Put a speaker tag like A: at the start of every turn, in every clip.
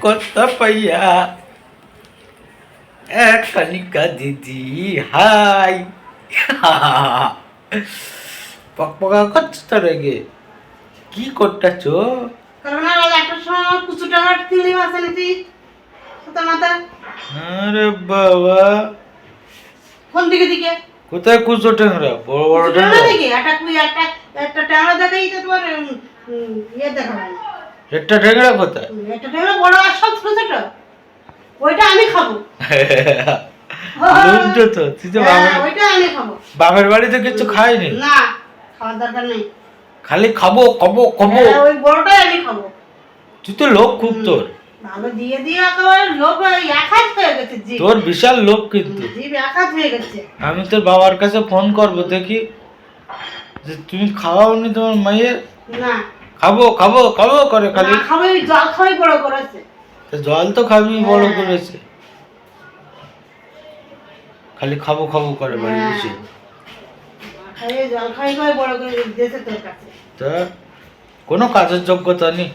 A: కొత్త పయ్యా కనికా দিদি হাই পকপকা করছো তো রেগে কি করতেছো? আরে বাবা
B: কোন দিকে দিকে
A: কোথায় কুচো ট্যাংরা? বড় বড় ট্যাংরা
B: দেখি একটা ট্যাংরা দেখাই তো তোমার ইয়ে দেখা ভাই
A: একটা ট্যাংরা কোথায়?
B: একটা ট্যাংরা বড় আর সব ছোট ছোট ওইটা আমি খাবো।
A: লুঞ্জো তো তুই তো
B: ওইটা আমি খাবো।
A: বাপের বাড়িতে কিছু খাইনি
B: না খাওয়ার দরকার নেই,
A: খালি খাবো খাবো খাবো।
B: ওই বড়টাই আমি খাবো।
A: তুই তো লোক খুব তোর
B: ভালো দিয়ে দিয়ে একেবারে লোভ একাজ হয়ে গেছে জি,
A: তোর বিশাল লোক কিন্তু
B: জিভ একাজ হয়ে গেছে।
A: আমি তোর বাবার কাছে ফোন করবো দেখি যে তুমি খাওয়াওনি তোমার মায়ের।
B: না
A: খাবো খাবো খাবো করে খালি
B: খাবে জল খাওয়াই বড় করেছে।
A: জল তো খাবি বড় করেছে, খালি খাবো খাবো করে বাড়ি বসে।
B: খাইয়ে জল খাই খাই বড় করে দিয়েছে তোর কাছে।
A: তা কোনো কাজের যোগ্যতা নেই?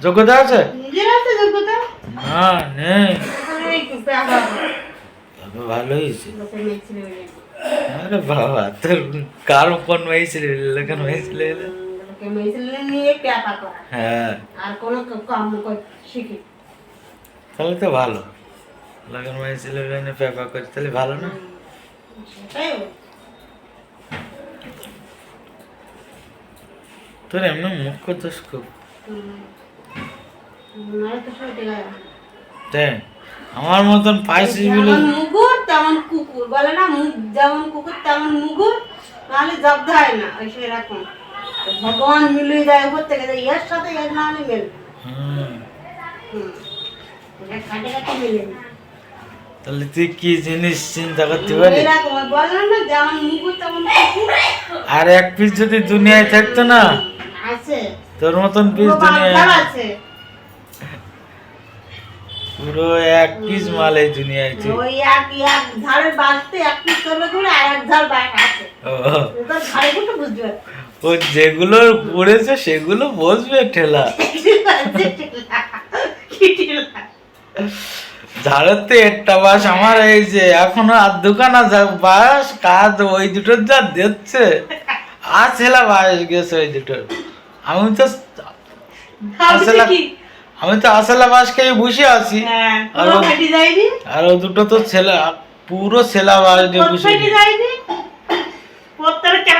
A: যোগ্যতা আছে?
B: নিজের আছে যোগ্যতা?
A: না নেই।
B: ভালোই
A: ভালোই হয়েছে। আরে বাবা তোর কার কোন হয়েছিল লেখানো হয়েছিল? হ্যাঁ
B: আর কোনো কাম শিখি
A: তাহলে তো ভালো, লাগানো হয়েছিল পেপা করে তাহলে ভালো না? তোর এমনি মুখ করছিস খুব। আমার মতন পাইছিস বলে
B: মুগুর তেমন কুকুর বলে না, মুখ যেমন কুকুর তেমন মুগুর, নাহলে জব্দ হয় না। ওই সেরকম ভগবান মিলিয়ে যায় উপর থেকে, এর সাথে এর না হলে মেলবে। খাটে খাটে মিলে না।
A: তাহলে তুই কি জিনিস চিন্তা করতে পারি?
B: বললাম না যেমন মুগুর তেমন কুকুর।
A: আর এক পিস যদি দুনিয়ায় থাকতো না
B: আছে
A: তোর মতন পিস দুনিয়ায়
B: আছে,
A: পুরো এক পিস মাল এই দুনিয়ায় আছে।
B: ওই এক ধারে বাঁচতে এক পিস করবে করে আর এক ধার বাঁক আছে। তো ধারে কিন্তু বুঝতে পারবে
A: ও যেগুলো পড়েছে সেগুলো বসবে ঠেলা। ঝাড়ের তো একটা বাস আমার এই যে এখনো আর দোকানা বাস কাজ ওই দুটোর যা দিচ্ছে আর ছেলা বাস গেছে ওই দুটোর। আমি তো আসলা বাস খেয়ে বসে আছি আর ও দুটো তো ছেলা পুরো ছেলা বাস দিয়ে বসে
B: প্রত্যেকটা